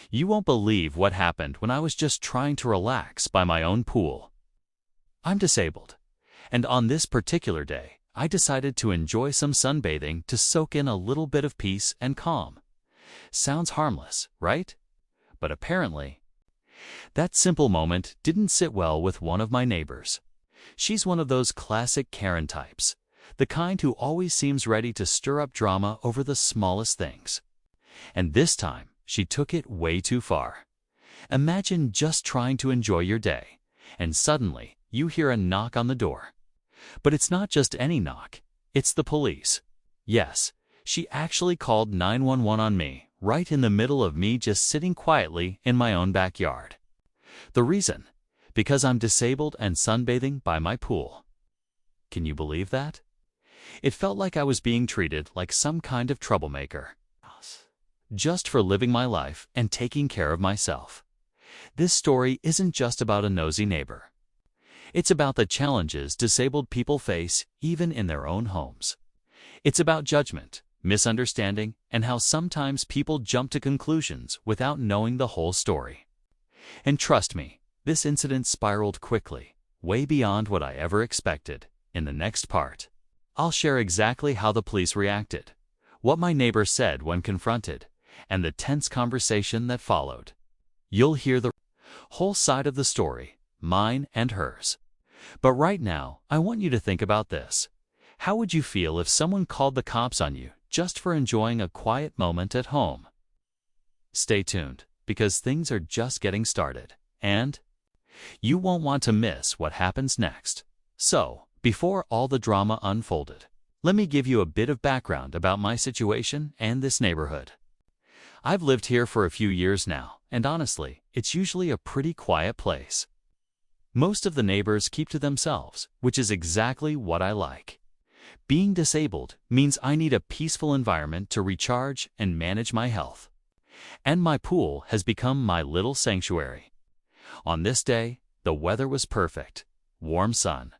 You won't believe what happened when I was just trying to relax by my own pool. I'm disabled, and on this particular day, I decided to enjoy some sunbathing to soak in a little bit of peace and calm. Sounds harmless, right? But apparently, that simple moment didn't sit well with one of my neighbors. She's one of those classic Karen types, the kind who always seems ready to stir up drama over the smallest things. And this time, she took it way too far. Imagine just trying to enjoy your day, and suddenly you hear a knock on the door. But it's not just any knock, it's the police. Yes, she actually called 911 on me, right in the middle of me just sitting quietly in my own backyard. The reason? Because I'm disabled and sunbathing by my pool. Can you believe that? It felt like I was being treated like some kind of troublemaker, just for living my life and taking care of myself. This story isn't just about a nosy neighbor. It's about the challenges disabled people face even in their own homes. It's about judgment, misunderstanding, and how sometimes people jump to conclusions without knowing the whole story. And trust me, this incident spiraled quickly, way beyond what I ever expected. In the next part, I'll share exactly how the police reacted, what my neighbor said when confronted, and the tense conversation that followed. You'll hear the whole side of the story, mine and hers. But right now, I want you to think about this. How would you feel if someone called the cops on you just for enjoying a quiet moment at home? Stay tuned, because things are just getting started, and you won't want to miss what happens next. So, before all the drama unfolded, let me give you a bit of background about my situation and this neighborhood. I've lived here for a few years now, and honestly, it's usually a pretty quiet place. Most of the neighbors keep to themselves, which is exactly what I like. Being disabled means I need a peaceful environment to recharge and manage my health. And my pool has become my little sanctuary. On this day, the weather was perfect. Warm sun,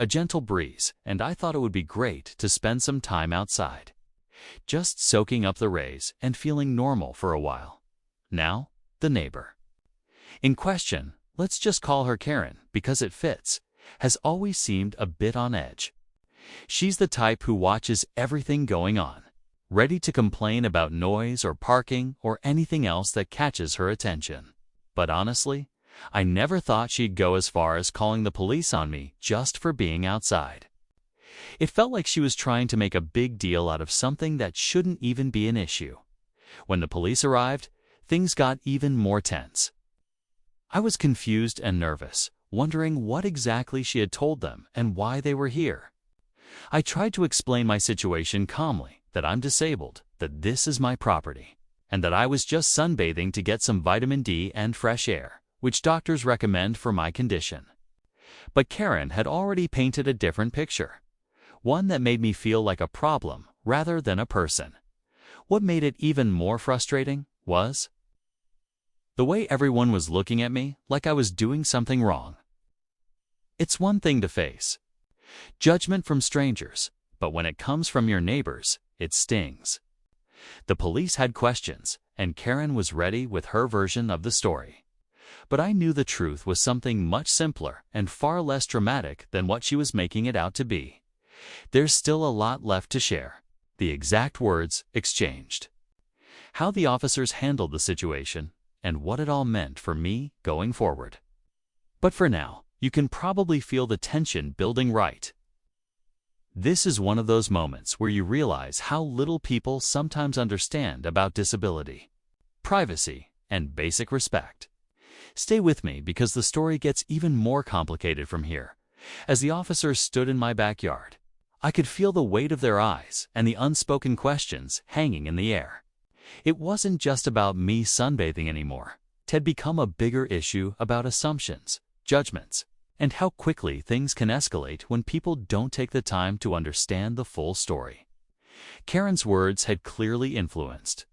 a gentle breeze, and I thought it would be great to spend some time outside, just soaking up the rays and feeling normal for a while. Now, the neighbor in question, let's just call her Karen because it fits, has always seemed a bit on edge. She's the type who watches everything going on, ready to complain about noise or parking or anything else that catches her attention. But honestly, I never thought she'd go as far as calling the police on me just for being outside. It felt like she was trying to make a big deal out of something that shouldn't even be an issue. When the police arrived, things got even more tense. I was confused and nervous, wondering what exactly she had told them and why they were here. I tried to explain my situation calmly, that I'm disabled, that this is my property, and that I was just sunbathing to get some vitamin D and fresh air, which doctors recommend for my condition. But Karen had already painted a different picture, one that made me feel like a problem rather than a person. What made it even more frustrating was the way everyone was looking at me like I was doing something wrong. It's one thing to face judgment from strangers, but when it comes from your neighbors, it stings. The police had questions, and Karen was ready with her version of the story. But I knew the truth was something much simpler and far less dramatic than what she was making it out to be. There's still a lot left to share. The exact words exchanged, how the officers handled the situation, and what it all meant for me going forward. But for now, you can probably feel the tension building, right? This is one of those moments where you realize how little people sometimes understand about disability, privacy, and basic respect. Stay with me because the story gets even more complicated from here. As the officers stood in my backyard, I could feel the weight of their eyes and the unspoken questions hanging in the air. It wasn't just about me sunbathing anymore. It had become a bigger issue about assumptions, judgments, and how quickly things can escalate when people don't take the time to understand the full story. Karen's words had clearly influenced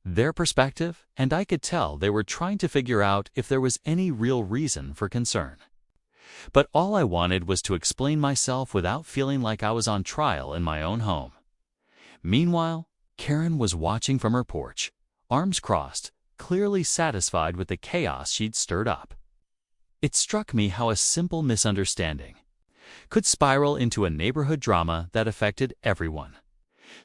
their perspective, and I could tell they were trying to figure out if there was any real reason for concern. But all I wanted was to explain myself without feeling like I was on trial in my own home. Meanwhile, Karen was watching from her porch, arms crossed, clearly satisfied with the chaos she'd stirred up. It struck me how a simple misunderstanding could spiral into a neighborhood drama that affected everyone.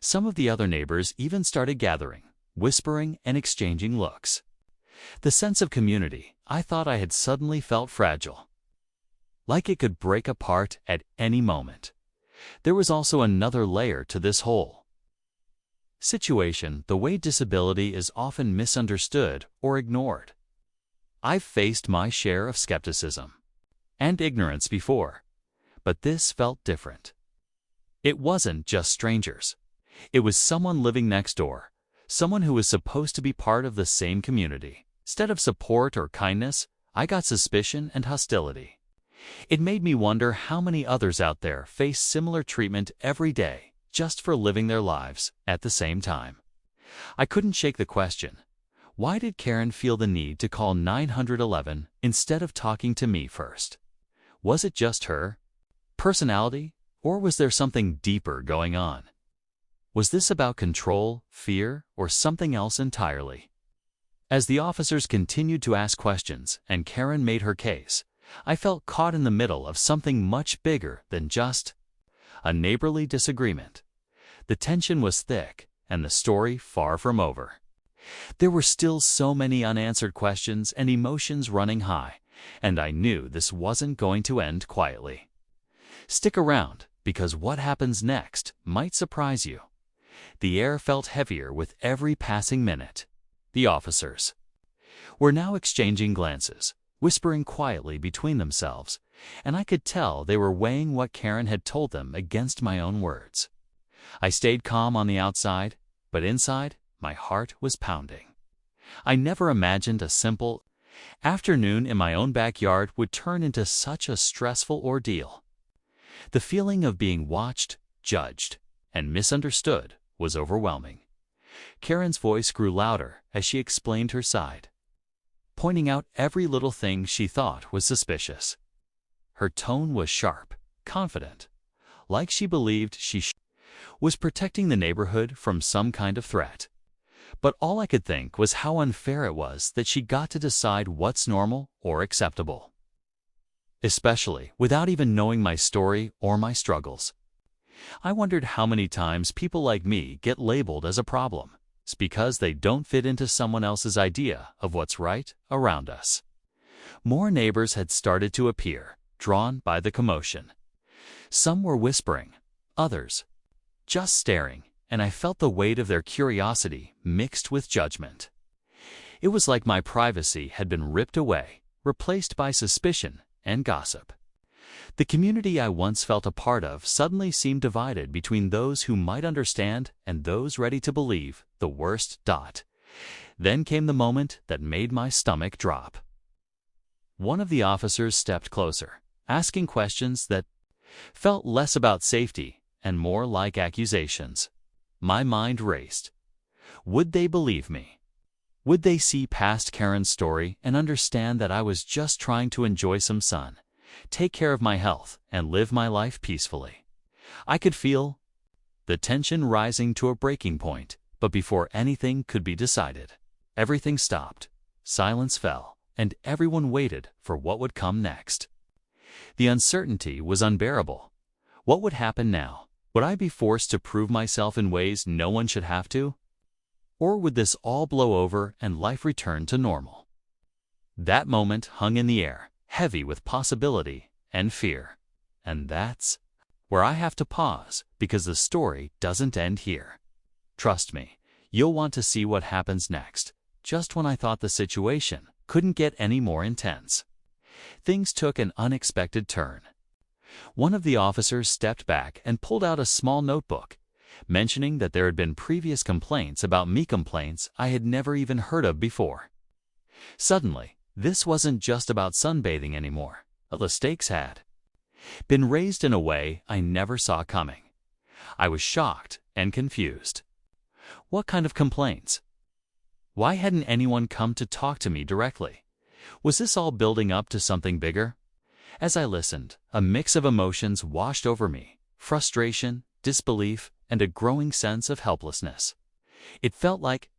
Some of the other neighbors even started gathering, whispering and exchanging looks. The sense of community I thought I had suddenly felt fragile, like it could break apart at any moment. There was also another layer to this whole situation: the way disability is often misunderstood or ignored. I've faced my share of skepticism and ignorance before, but this felt different. It wasn't just strangers. It was someone living next door, someone who was supposed to be part of the same community. Instead of support or kindness, I got suspicion and hostility. It made me wonder how many others out there face similar treatment every day just for living their lives at the same time. I couldn't shake the question: why did Karen feel the need to call 911 instead of talking to me first? Was it just her personality, or was there something deeper going on? Was this about control, fear, or something else entirely? As the officers continued to ask questions and Karen made her case, I felt caught in the middle of something much bigger than just a neighborly disagreement. The tension was thick and the story far from over. There were still so many unanswered questions and emotions running high, and I knew this wasn't going to end quietly. Stick around, because what happens next might surprise you. The air felt heavier with every passing minute. The officers were now exchanging glances, whispering quietly between themselves, and I could tell they were weighing what Karen had told them against my own words. I stayed calm on the outside, but inside, my heart was pounding. I never imagined a simple afternoon in my own backyard would turn into such a stressful ordeal. The feeling of being watched, judged, and misunderstood was overwhelming. Karen's voice grew louder as she explained her side, pointing out every little thing she thought was suspicious. Her tone was sharp, confident, like she believed she was protecting the neighborhood from some kind of threat. But all I could think was how unfair it was that she got to decide what's normal or acceptable, especially without even knowing my story or my struggles. I wondered how many times people like me get labeled as a problem. It's because they don't fit into someone else's idea of what's right around us. More neighbors had started to appear, drawn by the commotion. Some were whispering, others just staring, and I felt the weight of their curiosity mixed with judgment. It was like my privacy had been ripped away, replaced by suspicion and gossip. The community I once felt a part of suddenly seemed divided between those who might understand and those ready to believe the worst. Then came the moment that made my stomach drop. One of the officers stepped closer, asking questions that felt less about safety and more like accusations. My mind raced. Would they believe me? Would they see past Karen's story and understand that I was just trying to enjoy some sun, take care of my health, and live my life peacefully? I could feel the tension rising to a breaking point, but before anything could be decided, everything stopped, silence fell, and everyone waited for what would come next. The uncertainty was unbearable. What would happen now? Would I be forced to prove myself in ways no one should have to? Or would this all blow over and life return to normal? That moment hung in the air, heavy with possibility and fear. And that's where I have to pause, because the story doesn't end here. Trust me, you'll want to see what happens next. Just when I thought the situation couldn't get any more intense, things took an unexpected turn. One of the officers stepped back and pulled out a small notebook, mentioning that there had been previous complaints about me, complaints I had never even heard of before. Suddenly, this wasn't just about sunbathing anymore. The stakes had been raised in a way I never saw coming. I was shocked and confused. What kind of complaints? Why hadn't anyone come to talk to me directly? Was this all building up to something bigger? As I listened, a mix of emotions washed over me: frustration, disbelief, and a growing sense of helplessness. It felt like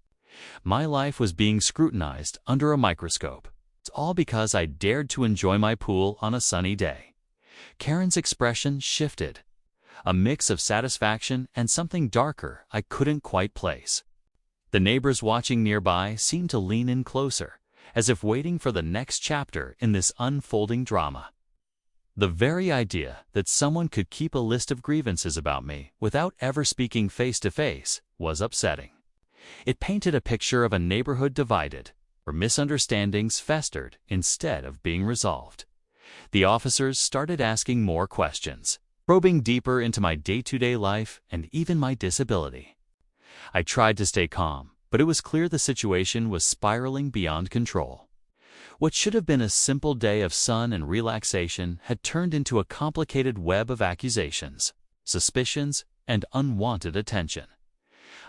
My life was being scrutinized under a microscope. It's all because I dared to enjoy my pool on a sunny day. Karen's expression shifted, a mix of satisfaction and something darker I couldn't quite place. The neighbors watching nearby seemed to lean in closer, as if waiting for the next chapter in this unfolding drama. The very idea that someone could keep a list of grievances about me without ever speaking face to face was upsetting. It painted a picture of a neighborhood divided, where misunderstandings festered instead of being resolved. The officers started asking more questions, probing deeper into my day-to-day life and even my disability. I tried to stay calm, but it was clear the situation was spiraling beyond control. What should have been a simple day of sun and relaxation had turned into a complicated web of accusations, suspicions, and unwanted attention.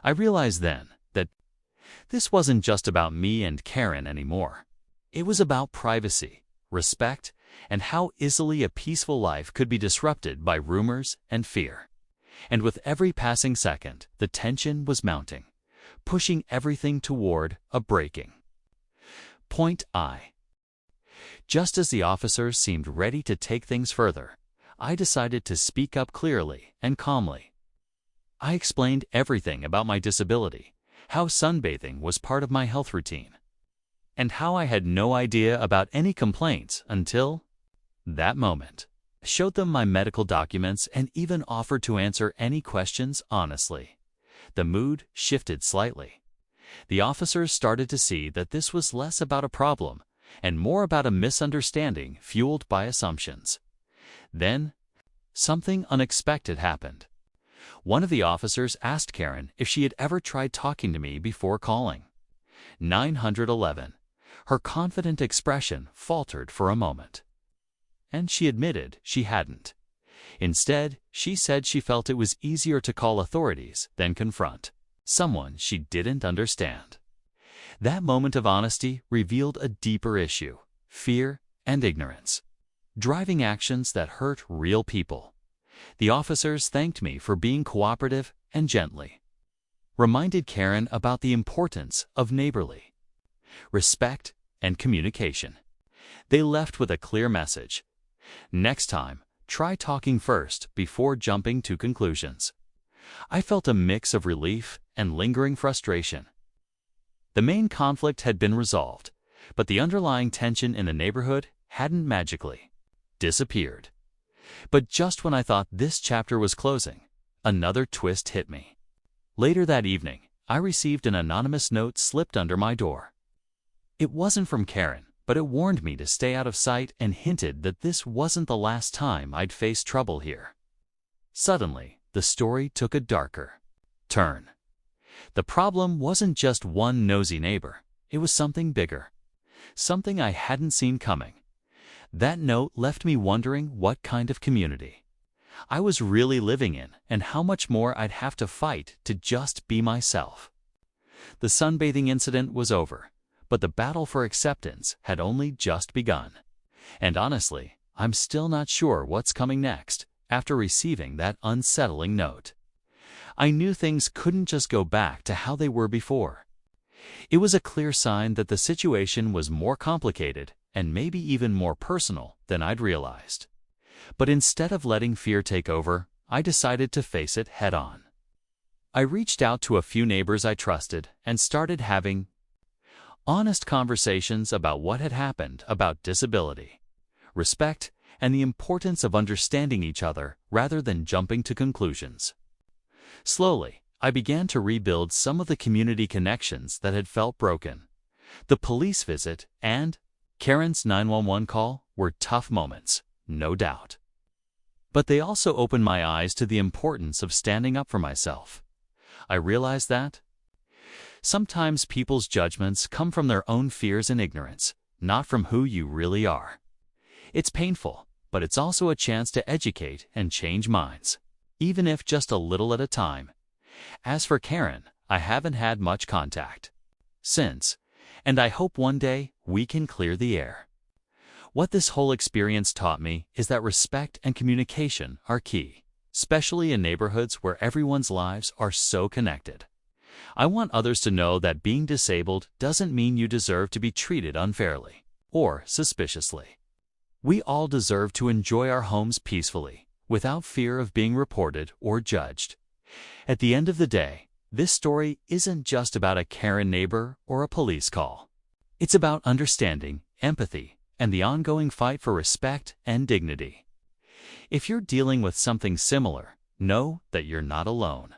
I realized then that this wasn't just about me and Karen anymore. It was about privacy, respect, and how easily a peaceful life could be disrupted by rumors and fear. And with every passing second, the tension was mounting, pushing everything toward a breaking point. Just as the officers seemed ready to take things further, I decided to speak up clearly and calmly. I explained everything about my disability, how sunbathing was part of my health routine, and how I had no idea about any complaints until that moment. I showed them my medical documents and even offered to answer any questions honestly. The mood shifted slightly. The officers started to see that this was less about a problem and more about a misunderstanding fueled by assumptions. Then, something unexpected happened. One of the officers asked Karen if she had ever tried talking to me before calling 911. Her confident expression faltered for a moment, and she admitted she hadn't. Instead, she said she felt it was easier to call authorities than confront someone she didn't understand. That moment of honesty revealed a deeper issue: fear and ignorance, driving actions that hurt real people. The officers thanked me for being cooperative and gently reminded Karen about the importance of neighborly respect and communication. They left with a clear message: next time, try talking first before jumping to conclusions. I felt a mix of relief and lingering frustration. The main conflict had been resolved, but the underlying tension in the neighborhood hadn't magically disappeared. But just when I thought this chapter was closing, another twist hit me. Later that evening, I received an anonymous note slipped under my door. It wasn't from Karen, but it warned me to stay out of sight and hinted that this wasn't the last time I'd face trouble here. Suddenly, the story took a darker turn. The problem wasn't just one nosy neighbor, it was something bigger, something I hadn't seen coming. That note left me wondering what kind of community I was really living in and how much more I'd have to fight to just be myself. The sunbathing incident was over, but the battle for acceptance had only just begun. And honestly, I'm still not sure what's coming next after receiving that unsettling note. I knew things couldn't just go back to how they were before. It was a clear sign that the situation was more complicated and maybe even more personal than I'd realized. But instead of letting fear take over, I decided to face it head-on. I reached out to a few neighbors I trusted and started having honest conversations about what had happened, about disability, respect, and the importance of understanding each other rather than jumping to conclusions. Slowly, I began to rebuild some of the community connections that had felt broken. The police visit and Karen's 911 call were tough moments, no doubt. But they also opened my eyes to the importance of standing up for myself. I realized that sometimes people's judgments come from their own fears and ignorance, not from who you really are. It's painful, but it's also a chance to educate and change minds, even if just a little at a time. As for Karen, I haven't had much contact since, and I hope one day we can clear the air. What this whole experience taught me is that respect and communication are key, especially in neighborhoods where everyone's lives are so connected. I want others to know that being disabled doesn't mean you deserve to be treated unfairly or suspiciously. We all deserve to enjoy our homes peacefully, without fear of being reported or judged. At the end of the day, this story isn't just about a Karen neighbor or a police call. It's about understanding, empathy, and the ongoing fight for respect and dignity. If you're dealing with something similar, know that you're not alone.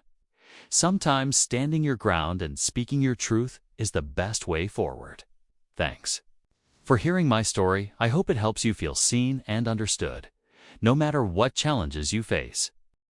Sometimes standing your ground and speaking your truth is the best way forward. Thanks for hearing my story. I hope it helps you feel seen and understood, no matter what challenges you face.